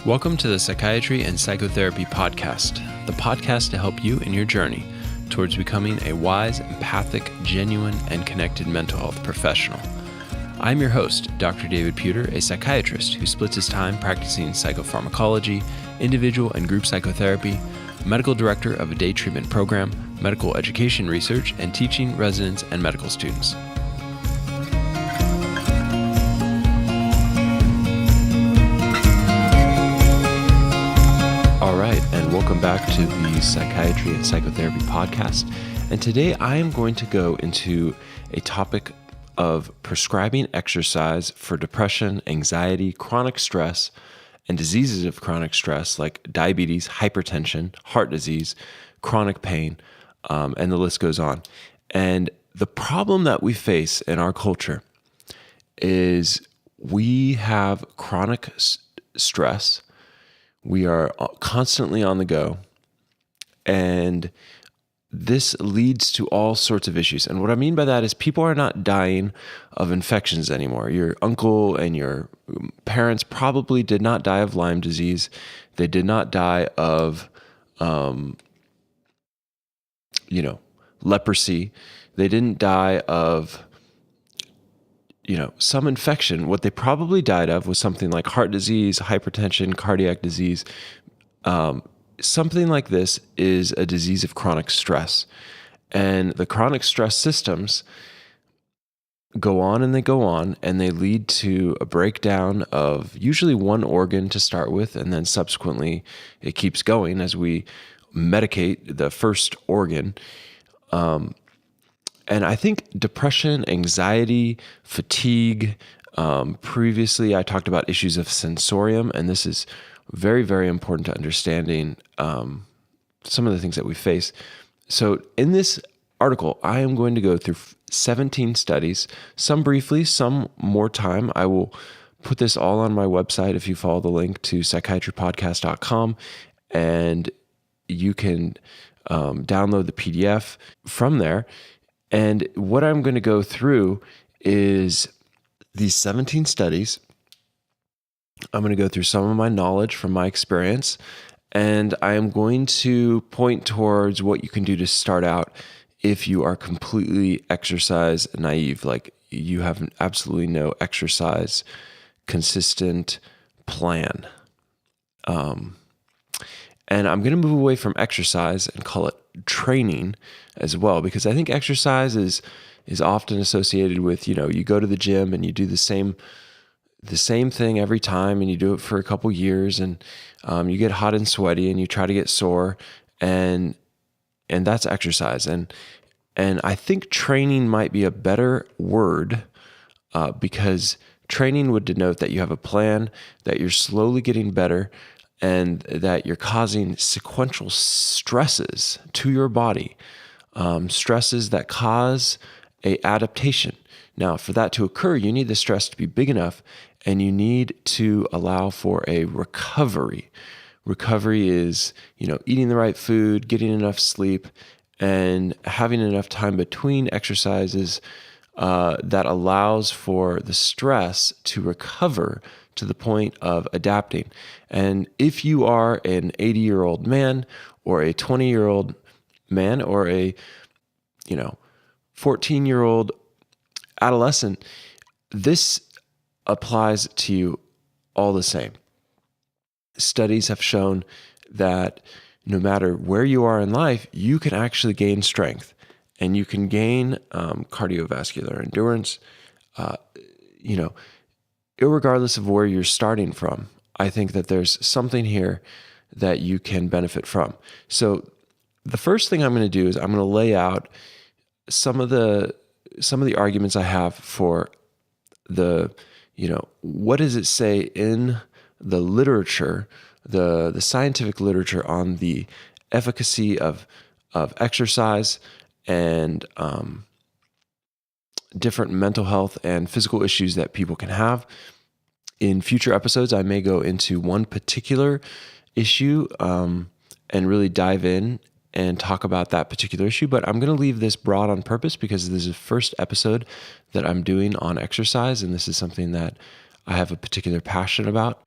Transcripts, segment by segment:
Welcome to the Psychiatry and Psychotherapy podcast, the podcast to help you in your journey towards becoming a wise, empathic, genuine, and connected mental health professional. I'm your host, Dr. David Puder, a psychiatrist who splits his time practicing psychopharmacology, individual and group psychotherapy, medical director of a day treatment program, medical education research, and teaching residents and medical students. All right, and welcome back to the Psychiatry and Psychotherapy podcast. And today I am going to go into a topic of prescribing exercise for depression, anxiety, chronic stress, and diseases of chronic stress like diabetes, hypertension, heart disease, chronic pain, and the list goes on. And the problem that we face in our culture is we have chronic stress. We are constantly on the go, and this leads to all sorts of issues. And what I mean by that is people are not dying of infections anymore. Your uncle and your parents probably did not die of Lyme disease. They did not die of, leprosy. They didn't die of, some infection. What they probably died of was something like heart disease, hypertension, cardiac disease. Something like this is a disease of chronic stress. And the chronic stress systems go on, and they lead to a breakdown of usually one organ to start with, and then subsequently it keeps going as we medicate the first organ. And I think depression, anxiety, fatigue, previously I talked about issues of sensorium, and this is very, very important to understanding some of the things that we face. So in this article, I am going to go through 17 studies, some briefly, some more time. I will put this all on my website if you follow the link to psychiatrypodcast.com, and you can download the PDF from there. And what I'm going to go through is these 17 studies. I'm going to go through some of my knowledge from my experience, and I am going to point towards what you can do to start out if you are completely exercise naive, like you have absolutely no exercise consistent plan. And I'm going to move away from exercise and call it training as well, because I think exercise is often associated with, you go to the gym and you do the same thing every time, and you do it for a couple years, and you get hot and sweaty and you try to get sore, and that's exercise. And I think training might be a better word, because training would denote that you have a plan, that you're slowly getting better, and that you're causing sequential stresses to your body, stresses that cause a adaptation. Now, for that to occur, you need the stress to be big enough, and you need to allow for a recovery. Recovery is, eating the right food, getting enough sleep, and having enough time between exercises that allows for the stress to recover to the point of adapting. And if you are an 80-year-old man, or a 20-year-old man, or a 14-year-old adolescent, this applies to you all the same. Studies have shown that no matter where you are in life, you can actually gain strength, and you can gain cardiovascular endurance, irregardless of where you're starting from. I think that there's something here that you can benefit from. So the first thing I'm going to do is I'm going to lay out some of the arguments I have for the, what does it say in the literature, the scientific literature on the efficacy of exercise and different mental health and physical issues that people can have. In future episodes, I may go into one particular issue and really dive in and talk about that particular issue, but I'm going to leave this broad on purpose because this is the first episode that I'm doing on exercise, and this is something that I have a particular passion about.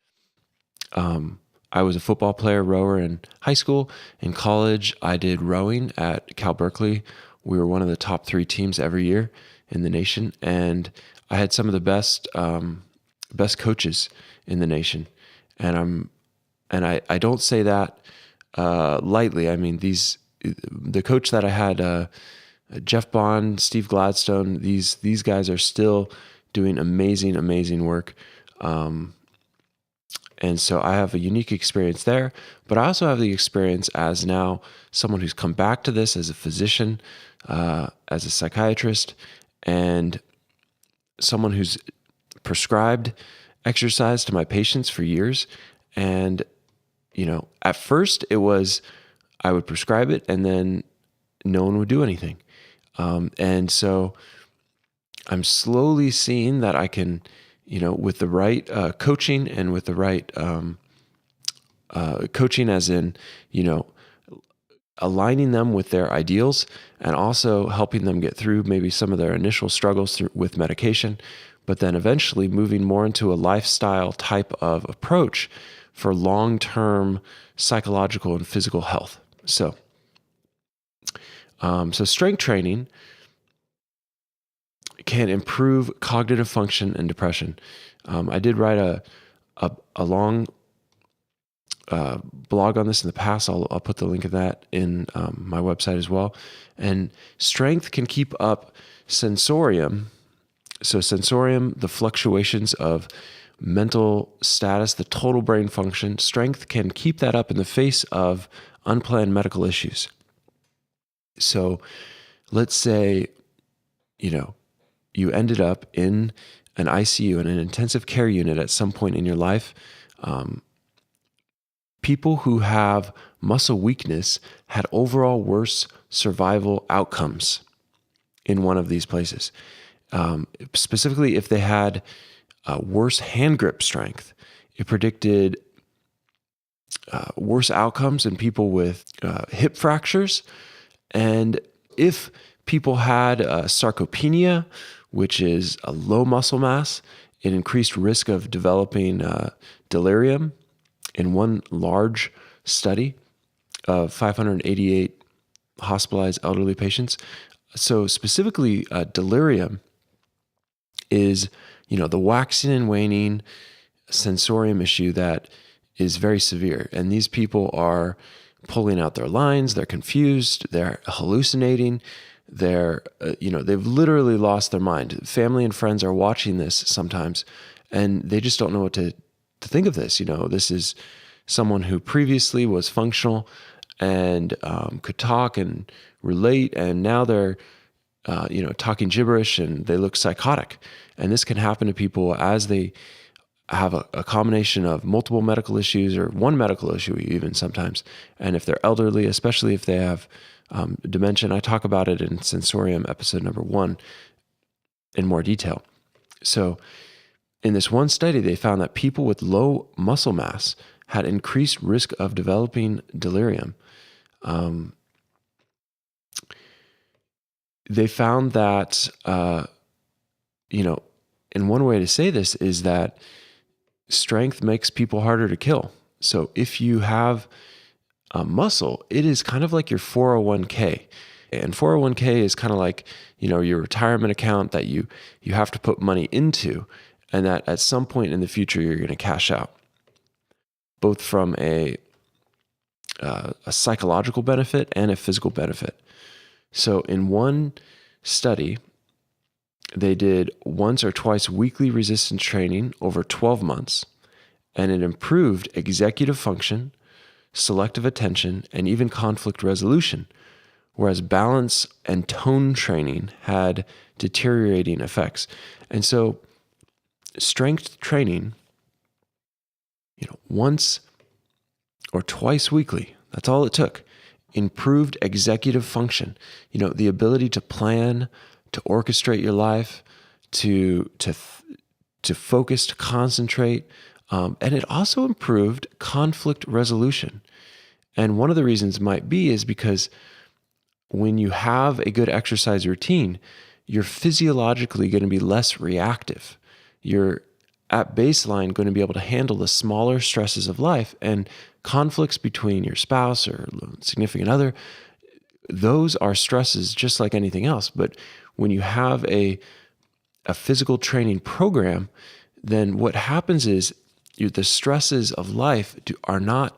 I was a football player, rower in high school. In college, I did rowing at Cal Berkeley. We were one of the top 3 teams every year in the nation, and I had some of the best coaches in the nation. And I don't say that lightly. I mean, the coach that I had, Jeff Bond, Steve Gladstone, these guys are still doing amazing work. And so I have a unique experience there, but I also have the experience as now someone who's come back to this as a physician, as a psychiatrist, and someone who's prescribed exercise to my patients for years. And, at first it was, I would prescribe it and then no one would do anything. And so I'm slowly seeing that I can, with the right coaching and with the right coaching as in, aligning them with their ideals and also helping them get through maybe some of their initial struggles with medication, but then eventually moving more into a lifestyle type of approach for long-term psychological and physical health. So strength training can improve cognitive function and depression. I did write a long blog on this in the past. I'll put the link of that in my website as well. And strength can keep up sensorium. So sensorium, the fluctuations of mental status, the total brain function, strength can keep that up in the face of unplanned medical issues. So let's say, you ended up in an ICU, in an intensive care unit at some point in your life. People who have muscle weakness had overall worse survival outcomes in one of these places. Specifically, if they had worse hand grip strength, it predicted worse outcomes in people with hip fractures. And if people had sarcopenia, which is a low muscle mass, it increased risk of developing delirium. In one large study of 588 hospitalized elderly patients. So specifically, delirium is, the waxing and waning sensorium issue that is very severe. And these people are pulling out their lines, they're confused, they're hallucinating, they've literally lost their mind. Family and friends are watching this sometimes, and they just don't know what to think of this. This is someone who previously was functional and could talk and relate, and now they're talking gibberish and they look psychotic. And this can happen to people as they have a combination of multiple medical issues or one medical issue even sometimes. And if they're elderly, especially if they have dementia, I talk about it in Sensorium episode number 1 in more detail. So in this one study, they found that people with low muscle mass had increased risk of developing delirium. They found that, and one way to say this is that strength makes people harder to kill. So if you have muscle, it is kind of like your 401k. And 401k is kind of like, your retirement account that you have to put money into, and that at some point in the future, you're going to cash out, both from a psychological benefit and a physical benefit. So in one study, they did once or twice weekly resistance training over 12 months, and it improved executive function, selective attention, and even conflict resolution, whereas balance and tone training had deteriorating effects. And so strength training, once or twice weekly, that's all it took, improved executive function, the ability to plan, to orchestrate your life, to focus, to concentrate, and it also improved conflict resolution. And one of the reasons might be is because when you have a good exercise routine, you're physiologically going to be less reactive. You're at baseline going to be able to handle the smaller stresses of life, and conflicts between your spouse or significant other. Those are stresses just like anything else. But when you have a physical training program, then what happens is the stresses of life are not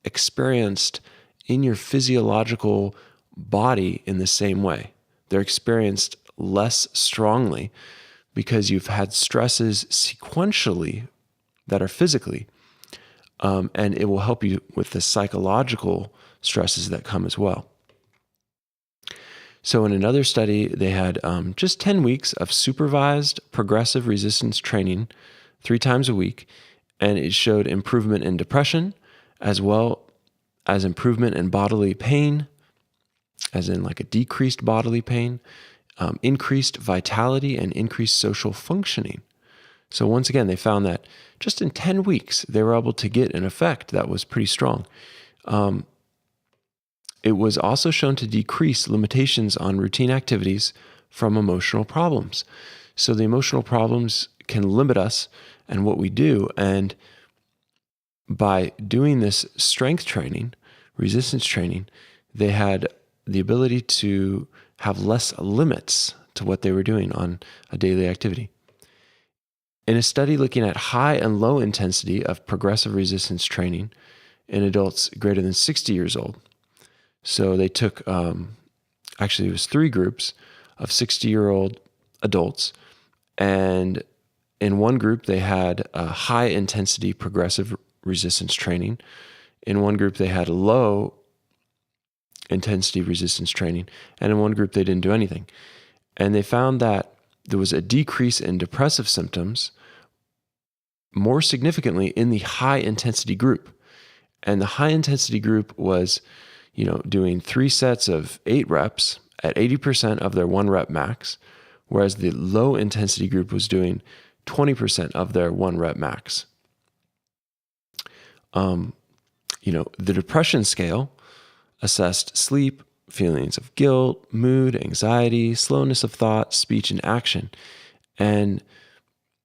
experienced in your physiological body in the same way. They're experienced less strongly because you've had stresses sequentially that are physically, and it will help you with the psychological stresses that come as well. So in another study, they had just 10 weeks of supervised progressive resistance training 3 times a week, and it showed improvement in depression as well as improvement in bodily pain, as in like a decreased bodily pain, increased vitality, and increased social functioning. So once again, they found that just in 10 weeks, they were able to get an effect that was pretty strong. It was also shown to decrease limitations on routine activities from emotional problems. So the emotional problems can limit us and what we do. And by doing this strength training, resistance training, they had the ability to have less limits to what they were doing on a daily activity. In a study looking at high and low intensity of progressive resistance training in adults greater than 60 years old, so they took, actually it was 3 groups of 60-year-old adults, and in one group they had a high intensity progressive resistance training. In one group they had low intensity resistance training, and in one group they didn't do anything. And they found that there was a decrease in depressive symptoms more significantly in the high intensity group. And the high intensity group was, doing 3 sets of 8 reps at 80% of their 1 rep max, whereas the low intensity group was doing 20% of their 1 rep max. The depression scale assessed sleep, feelings of guilt, mood, anxiety, slowness of thought, speech, and action. And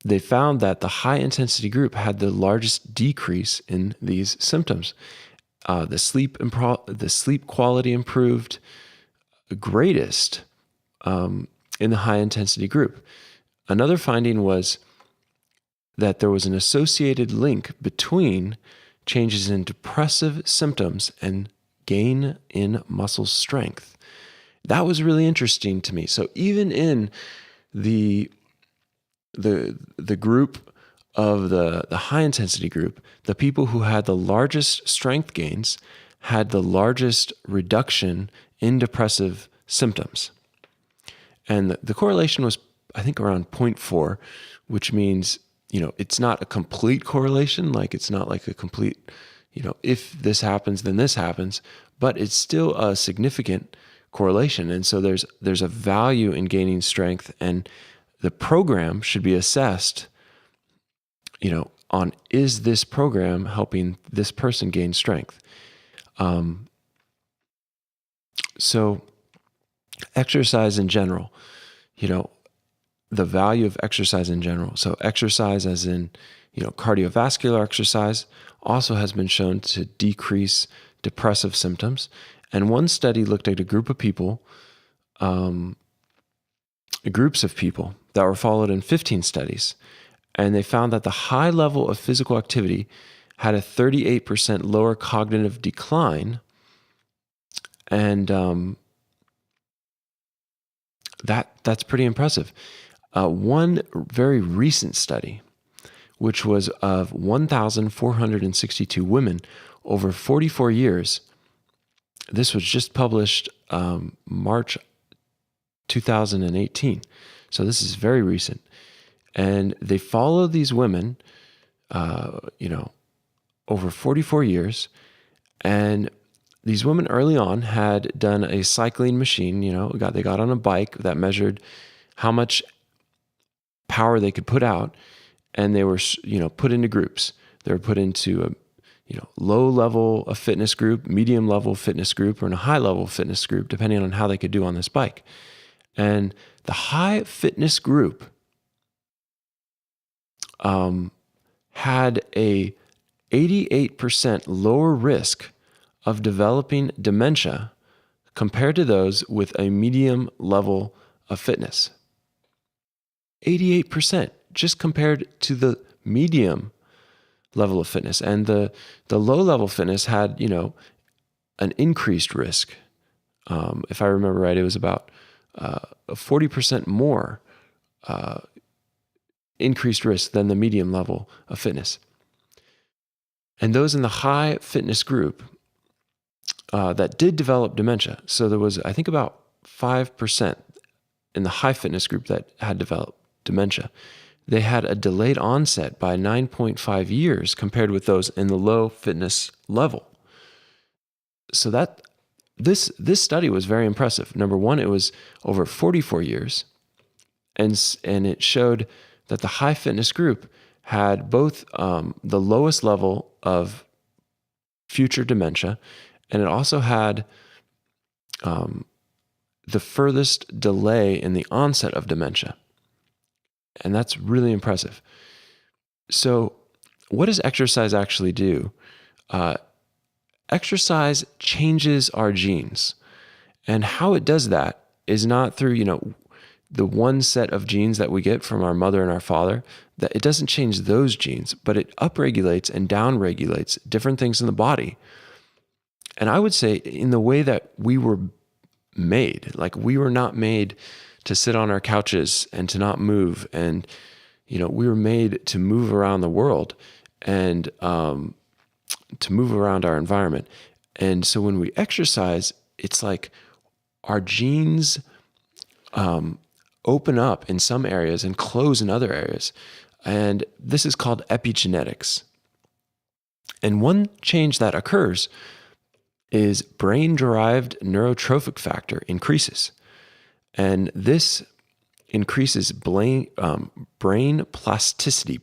they found that the high intensity group had the largest decrease in these symptoms. The sleep quality improved greatest in the high intensity group. Another finding was that there was an associated link between changes in depressive symptoms and gain in muscle strength. That was really interesting to me. So even in the group of the high intensity group, the people who had the largest strength gains had the largest reduction in depressive symptoms. And the correlation was, I think, around 0.4, which means, it's not a complete correlation. Like it's not like a complete, if this happens, then this happens, but it's still a significant correlation. And so there's a value in gaining strength, and the program should be assessed, on, is this program helping this person gain strength? So exercise in general, the value of exercise in general. So exercise as in, cardiovascular exercise also has been shown to decrease depressive symptoms. And one study looked at a group of people, groups of people that were followed in 15 studies. And they found that the high level of physical activity had a 38% lower cognitive decline. And that's pretty impressive. One very recent study, which was of 1,462 women over 44 years, this was just published March 2018. So this is very recent. And they followed these women, over 44 years. And these women early on had done a cycling machine, they got on a bike that measured how much power they could put out. And they were, put into groups. They were put into a, low level of fitness group, medium level fitness group, or in a high level fitness group, depending on how they could do on this bike. And the high fitness group, had a 88% lower risk of developing dementia compared to those with a medium level of fitness. 88% just compared to the medium level of fitness. And the low level fitness had, an increased risk. If I remember right, it was about 40% more increased risk than the medium level of fitness. And those in the high fitness group that did develop dementia, so there was, I think, about 5% in the high fitness group that had developed dementia. They had a delayed onset by 9.5 years compared with those in the low fitness level. So that this study was very impressive. Number one, it was over 44 years, and it showed that the high fitness group had both the lowest level of future dementia, and it also had the furthest delay in the onset of dementia. And that's really impressive. So what does exercise actually do? Exercise changes our genes. And how it does that is not through, the one set of genes that we get from our mother and our father. That it doesn't change those genes, but it upregulates and downregulates different things in the body. And I would say in the way that we were made, like we were not made to sit on our couches and to not move. And, we were made to move around the world and to move around our environment. And so when we exercise, it's like our genes open up in some areas and close in other areas. And this is called epigenetics. And one change that occurs is brain-derived neurotrophic factor increases. And this increases brain plasticity,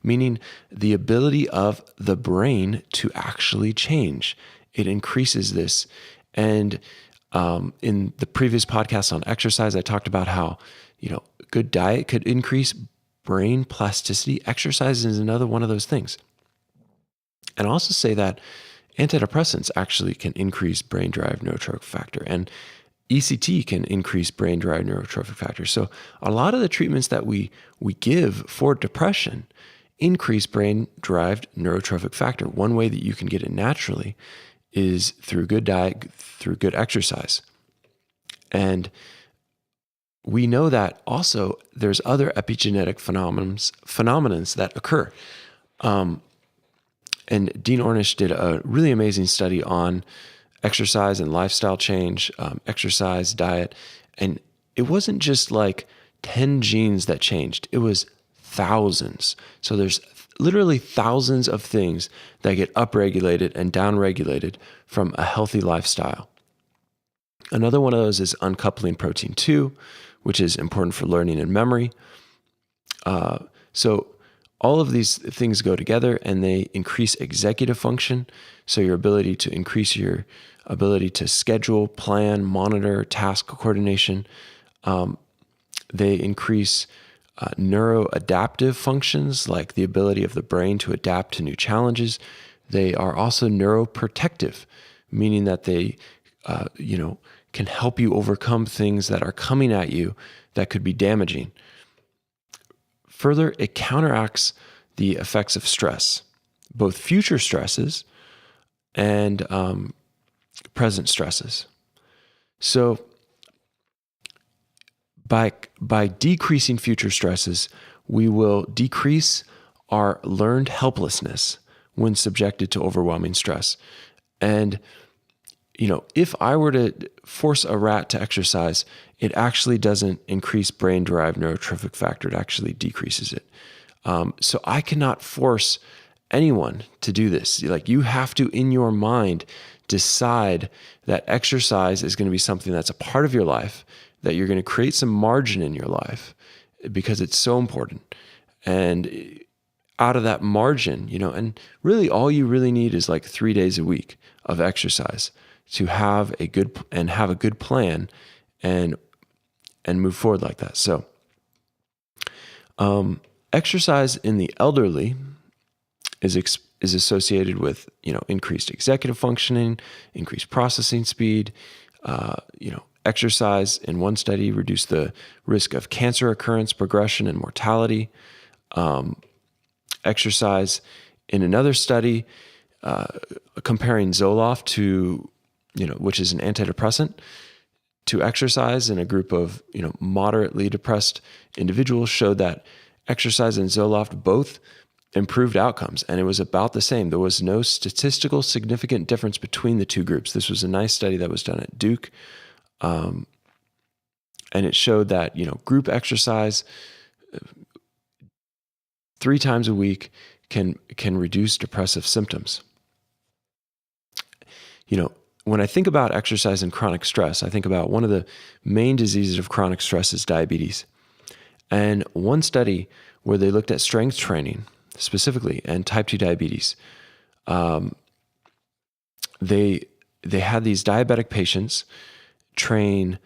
meaning the ability of the brain to actually change. It increases this. And in the previous podcast on exercise, I talked about how, good diet could increase brain plasticity. Exercise is another one of those things. And I'll also say that antidepressants actually can increase brain-derived neurotrophic factor, and ECT can increase brain-derived neurotrophic factor. So a lot of the treatments that we give for depression increase brain-derived neurotrophic factor. One way that you can get it naturally is through good diet, through good exercise. And we know that also there's other epigenetic phenomenons that occur. And Dean Ornish did a really amazing study on exercise and lifestyle change, exercise, diet. And it wasn't just like 10 genes that changed. It was thousands. So there's literally thousands of things that get upregulated and downregulated from a healthy lifestyle. Another one of those is uncoupling protein 2, which is important for learning and memory. So all of these things go together and they increase executive function. So your ability to increase your ability to schedule, plan, monitor, task coordination. They increase neuroadaptive functions, like the ability of the brain to adapt to new challenges. They are also neuroprotective, meaning that they, can help you overcome things that are coming at you that could be damaging. Further, it counteracts the effects of stress, both future stresses and present stresses. So by decreasing future stresses, we will decrease our learned helplessness when subjected to overwhelming stress. And, if I were to force a rat to exercise, it actually doesn't increase brain-derived neurotrophic factor. It actually decreases it. So I cannot force anyone to do this. Like, you have to, in your mind, decide that exercise is going to be something that's a part of your life, that you're going to create some margin in your life because it's so important. And out of that margin, and really all you really need is like 3 days a week of exercise to have a good plan and move forward like that. So, Exercise in the elderly is associated with, increased executive functioning, increased processing speed. Exercise in one study reduced the risk of cancer occurrence, progression, and mortality. Exercise in another study, comparing Zoloft to, which is an antidepressant, to exercise in a group of, moderately depressed individuals, showed that exercise and Zoloft both improved outcomes, and it was about the same. There was no statistical significant difference between the two groups. This was a nice study that was done at Duke, and it showed that, group exercise 3 times a week can reduce depressive symptoms. When I think about exercise and chronic stress, I think about one of the main diseases of chronic stress is diabetes. And one study where they looked at strength training specifically and type 2 diabetes, they had these diabetic patients train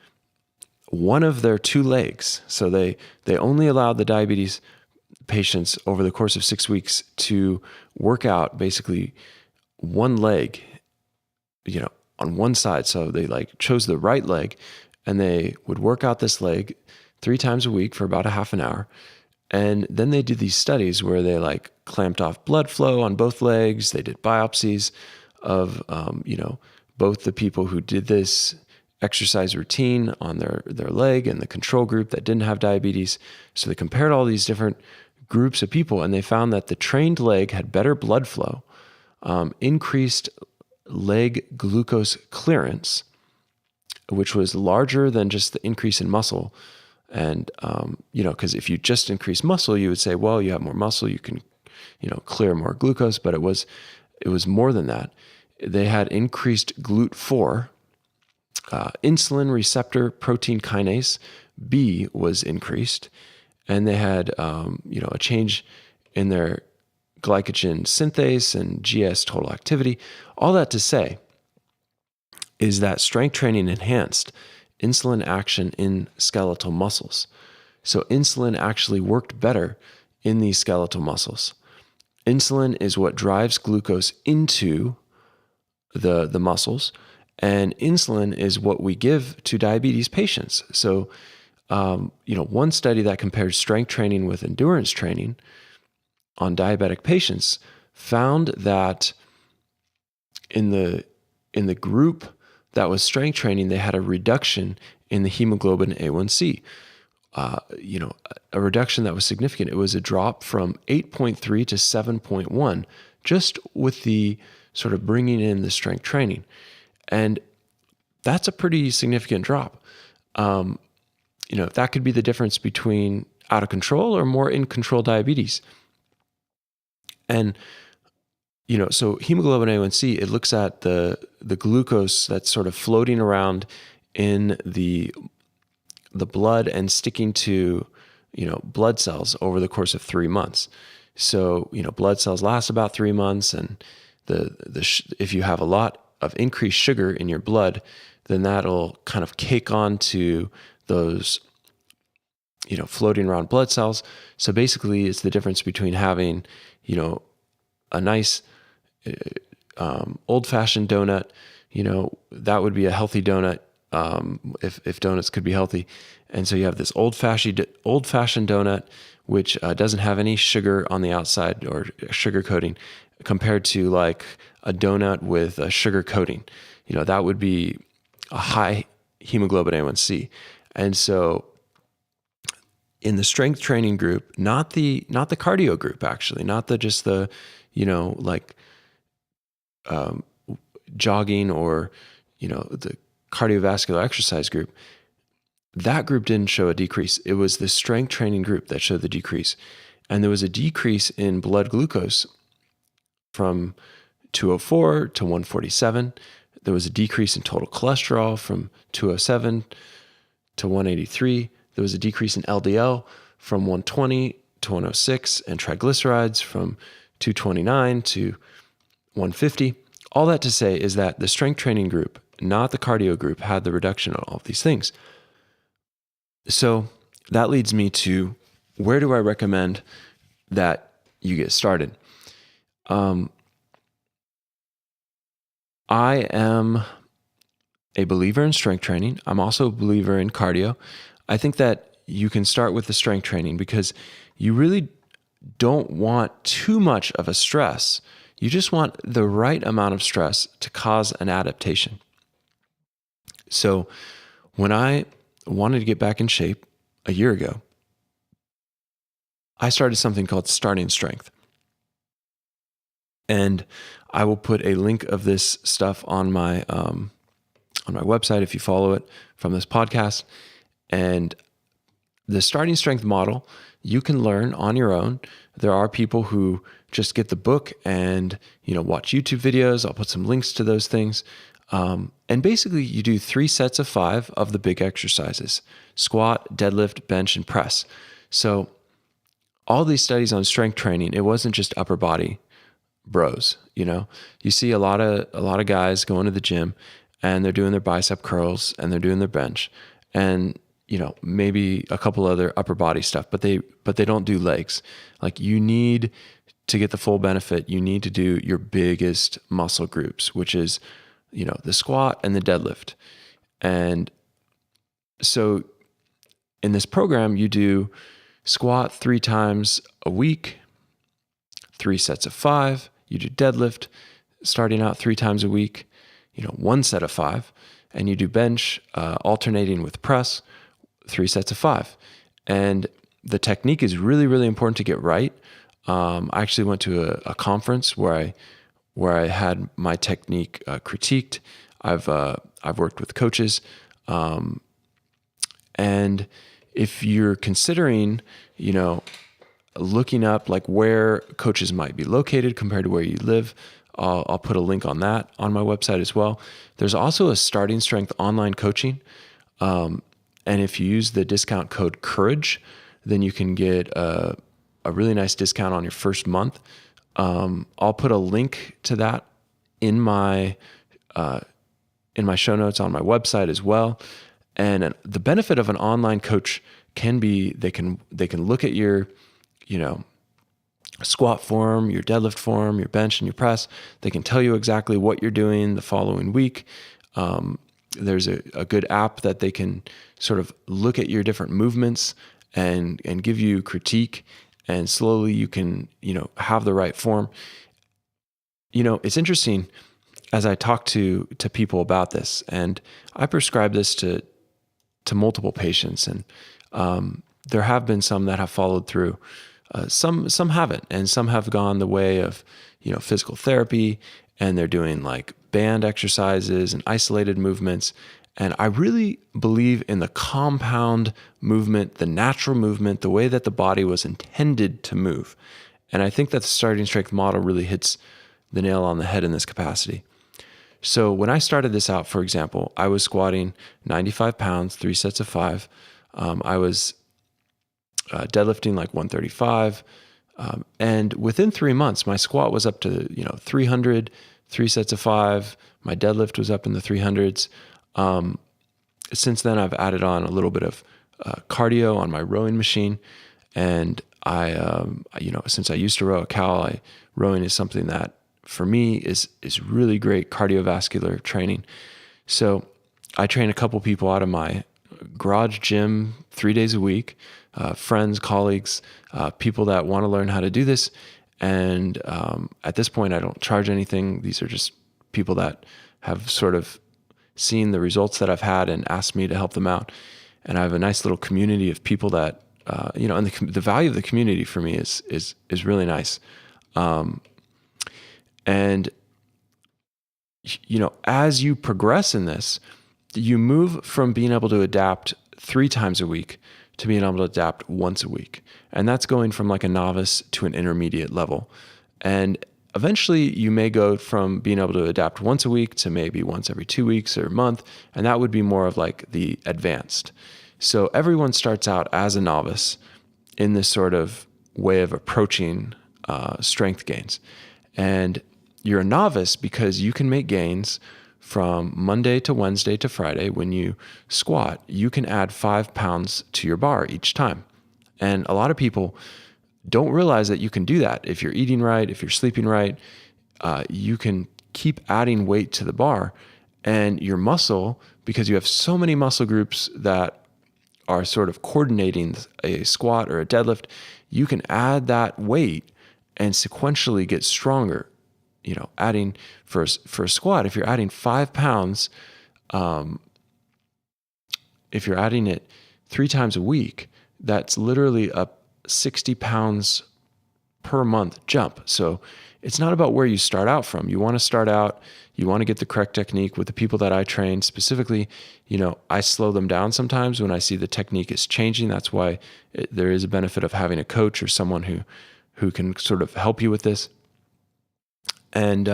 one of their 2 legs. So they only allowed the diabetes patients over the course of 6 weeks to work out basically one leg, on one side. So they chose the right leg, and they would work out this leg 3 times a week for about a half an hour. And then they did these studies where they clamped off blood flow on both legs. They did biopsies of, both the people who did this exercise routine on their leg and the control group that didn't have diabetes. So they compared all these different groups of people, and they found that the trained leg had better blood flow, increased leg glucose clearance, which was larger than just the increase in muscle. And, because if you just increase muscle, you would say, well, you have more muscle, you can, clear more glucose, but it was more than that. They had increased GLUT4, insulin receptor protein kinase B was increased, and they had, a change in their glycogen synthase and GS total activity. All that to say is that strength training enhanced insulin action in skeletal muscles. So insulin actually worked better in these skeletal muscles. Insulin is what drives glucose into the muscles, and insulin is what we give to diabetes patients. So, one study that compared strength training with endurance training on diabetic patients found that in the group that was strength training, they had a reduction in the hemoglobin A1C. A reduction that was significant. It was a drop from 8.3 to 7.1, just with the sort of bringing in the strength training. And that's a pretty significant drop. That could be the difference between out of control or more in control diabetes. And, so hemoglobin A1C, it looks at the glucose that's sort of floating around in the blood and sticking to, blood cells over the course of 3 months. So, blood cells last about 3 months, and if you have a lot of increased sugar in your blood, then that'll kind of cake on to those, floating around blood cells. So basically it's the difference between having, a nice old-fashioned donut, that would be a healthy donut, if donuts could be healthy. And so you have this old-fashioned donut, which doesn't have any sugar on the outside or sugar coating, compared to like a donut with a sugar coating. That would be a high hemoglobin A1C. And so in the strength training group, not the cardio group, actually, not just the, jogging or, the cardiovascular exercise group, that group didn't show a decrease. It was the strength training group that showed the decrease. And there was a decrease in blood glucose from 204 to 147. There was a decrease in total cholesterol from 207 to 183. There was a decrease in LDL from 120 to 106, and triglycerides from 229 to 150. All that to say is that the strength training group, not the cardio group, had the reduction of all of these things. So that leads me to, where do I recommend that you get started. I am a believer in strength training. I'm also a believer in cardio. I think that you can start with the strength training because you really don't want too much of a stress. You just want the right amount of stress to cause an adaptation. So when I wanted to get back in shape a year ago, I started something called Starting Strength. And I will put a link of this stuff on my website if you follow it from this podcast. And the Starting Strength model, you can learn on your own. There are people who just get the book and, watch YouTube videos. I'll put some links to those things. And basically you do 3 sets of 5 of the big exercises: squat, deadlift, bench, and press. So all these studies on strength training, it wasn't just upper body bros. You see a lot of guys going to the gym and they're doing their bicep curls and they're doing their bench and maybe a couple other upper body stuff, but they don't do legs. Like, you need to get the full benefit. You need to do your biggest muscle groups, which is the squat and the deadlift. And so in this program, you do squat 3 times a week, 3 sets of 5. You do deadlift starting out 3 times a week, 1 set of 5. And you do bench alternating with press, 3 sets of 5. And the technique is really, really important to get right. I actually went to a conference where I had my technique critiqued. I've worked with coaches, and if you're considering, looking up like where coaches might be located compared to where you live, I'll put a link on that on my website as well. There's also a Starting Strength online coaching, and if you use the discount code COURAGE, then you can get a really nice discount on your first month. I'll put a link to that in my show notes on my website as well. And the benefit of an online coach can be they can look at your squat form, your deadlift form, your bench, and your press. They can tell you exactly what you're doing the following week. There's a good app that they can sort of look at your different movements and give you critique, and slowly you can, have the right form. It's interesting as I talk to people about this, and I prescribe this to multiple patients, and there have been some that have followed through. Some haven't, and some have gone the way of, physical therapy, and they're doing like band exercises and isolated movements. And I really believe in the compound movement, the natural movement, the way that the body was intended to move. And I think that the Starting Strength model really hits the nail on the head in this capacity. So when I started this out, for example, I was squatting 95 pounds, 3 sets of 5. I was deadlifting like 135. And within 3 months, my squat was up to, 300, 3 sets of 5. My deadlift was up in the 300s. Since then, I've added on a little bit of cardio on my rowing machine. And I, since I used to row a cow, rowing is something that for me is really great cardiovascular training. So I train a couple people out of my garage gym 3 days a week, friends, colleagues, people that want to learn how to do this. And at this point, I don't charge anything. These are just people that have sort of seen the results that I've had and asked me to help them out. And I have a nice little community of people that, and the value of the community for me is really nice. And, as you progress in this, you move from being able to adapt 3 times a week to being able to adapt once a week. And that's going from like a novice to an intermediate level. And eventually you may go from being able to adapt once a week to maybe once every 2 weeks or a month. And that would be more of like the advanced. So everyone starts out as a novice in this sort of way of approaching strength gains. And you're a novice because you can make gains from Monday to Wednesday to Friday. When you squat, you can add 5 pounds to your bar each time. And a lot of people don't realize that you can do that. If you're eating right, if you're sleeping right, you can keep adding weight to the bar, and your muscle, because you have so many muscle groups that are sort of coordinating a squat or a deadlift, you can add that weight and sequentially get stronger. Adding for a squat, if you're adding 5 pounds, if you're adding it 3 times a week, that's literally a 60 pounds per month jump. So it's not about where you start out from. You want to start out, you want to get the correct technique. With the people that I train specifically, I slow them down sometimes when I see the technique is changing. That's why there is a benefit of having a coach or someone who can sort of help you with this. And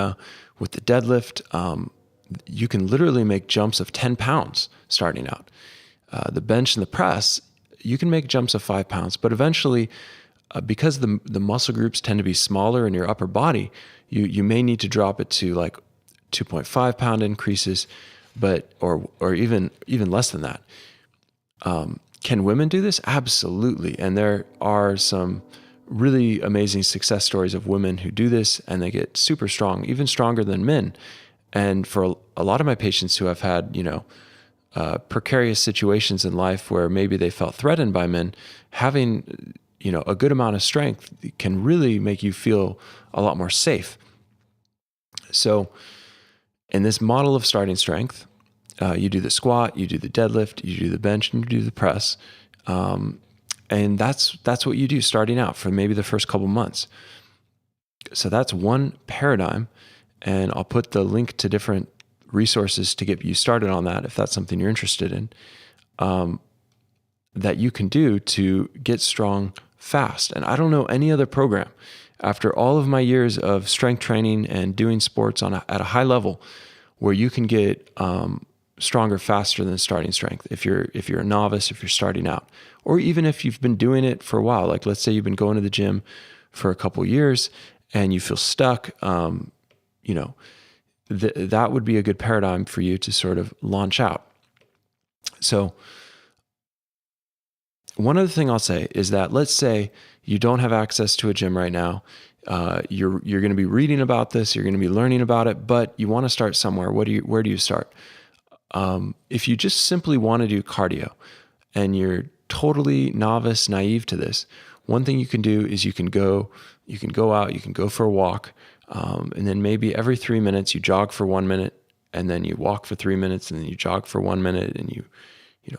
with the deadlift, you can literally make jumps of 10 pounds starting out. The bench and the press, you can make jumps of 5 pounds, but eventually, because the muscle groups tend to be smaller in your upper body, you may need to drop it to like 2.5 pound increases, or even less than that. Can women do this? Absolutely. And there are some really amazing success stories of women who do this, and they get super strong, even stronger than men. And for a lot of my patients who have had, precarious situations in life where maybe they felt threatened by men, having, a good amount of strength can really make you feel a lot more safe. So in this model of starting strength, you do the squat, you do the deadlift, you do the bench, and you do the press. And that's what you do starting out for maybe the first couple months. So that's one paradigm. And I'll put the link to different resources to get you started on that if that's something you're interested in, that you can do to get strong fast. And I don't know any other program, after all of my years of strength training and doing sports at a high level, where you can get stronger faster than starting strength. If you're a novice, if you're starting out, or even if you've been doing it for a while, like let's say you've been going to the gym for a couple years and you feel stuck, that would be a good paradigm for you to sort of launch out. So one other thing I'll say is that, let's say you don't have access to a gym right now. You're going to be reading about this, you're going to be learning about it, but you want to start somewhere. Where do you start? If you just simply want to do cardio and you're totally novice, naive to this, one thing you can do is you can go out, you can go for a walk, and then maybe every 3 minutes you jog for 1 minute, and then you walk for 3 minutes, and then you jog for 1 minute, and you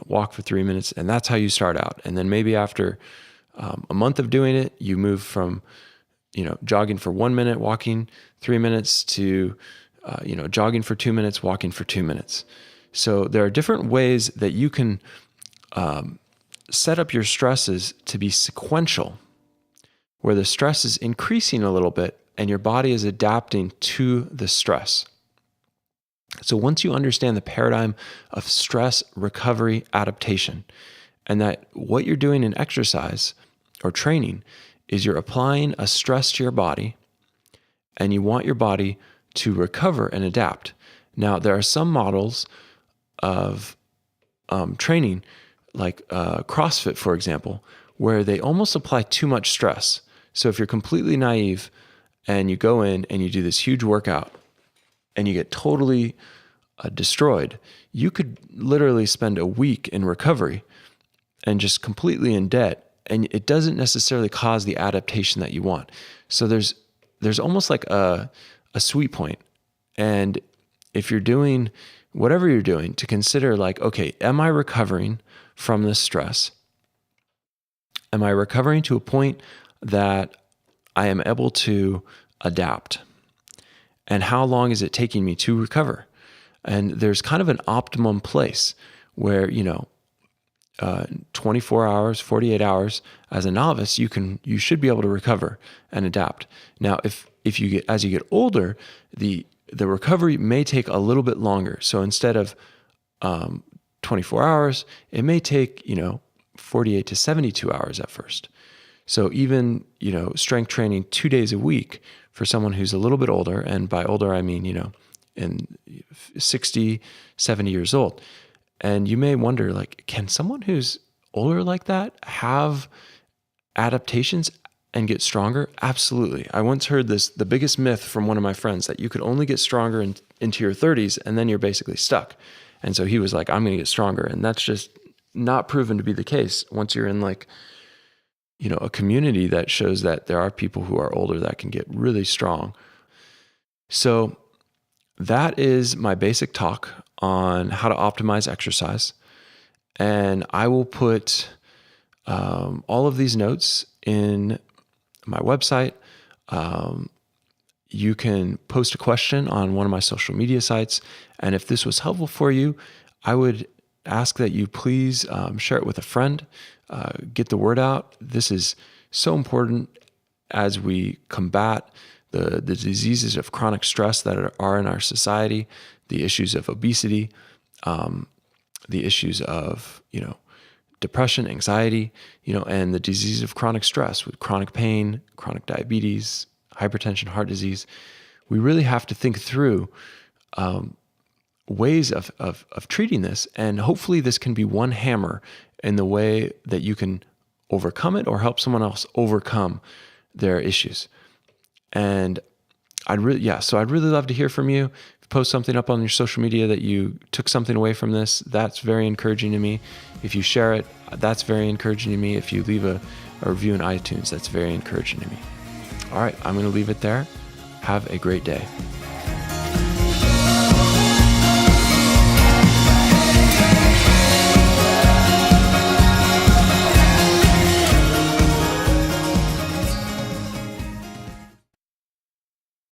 walk for 3 minutes, and that's how you start out. And then maybe after a month of doing it, you move from jogging for 1 minute, walking 3 minutes, to jogging for 2 minutes, walking for 2 minutes. So there are different ways that you can set up your stresses to be sequential, where the stress is increasing a little bit and your body is adapting to the stress. So once you understand the paradigm of stress, recovery, adaptation, and that what you're doing in exercise or training is you're applying a stress to your body, and you want your body to recover and adapt. Now, there are some models of training, like CrossFit, for example, where they almost apply too much stress. So if you're completely naive and you go in and you do this huge workout and you get totally destroyed, you could literally spend a week in recovery and just completely in debt, and it doesn't necessarily cause the adaptation that you want. So there's almost like a sweet point. And if you're doing whatever you're doing, to consider like, okay, am I recovering from this stress? Am I recovering to a point that I am able to adapt? And how long is it taking me to recover? And there's kind of an optimum place where, 24 hours, 48 hours as a novice, you should be able to recover and adapt. Now, if you get, as you get older, the recovery may take a little bit longer. So instead of 24 hours, it may take, 48 to 72 hours at first. So even, strength training 2 days a week for someone who's a little bit older, and by older, I mean, in 60, 70 years old. And you may wonder, like, can someone who's older like that have adaptations? and get stronger? Absolutely. I once heard the biggest myth from one of my friends, that you could only get stronger into your 30s and then you're basically stuck. And so he was like, I'm going to get stronger. And that's just not proven to be the case. Once you're in like, a community that shows that there are people who are older that can get really strong. So that is my basic talk on how to optimize exercise. And I will put all of these notes in my website. You can post a question on one of my social media sites. And if this was helpful for you, I would ask that you please share it with a friend, get the word out. This is so important as we combat the diseases of chronic stress that are in our society, the issues of obesity, the issues of, depression, anxiety, and the disease of chronic stress with chronic pain, chronic diabetes, hypertension, heart disease. We really have to think through ways of treating this. And hopefully this can be one hammer in the way that you can overcome it or help someone else overcome their issues. And I'd really love to hear from you. If you post something up on your social media that you took something away from this, that's very encouraging to me. If you share it, that's very encouraging to me. If you leave a review in iTunes, that's very encouraging to me. All right, I'm going to leave it there. Have a great day.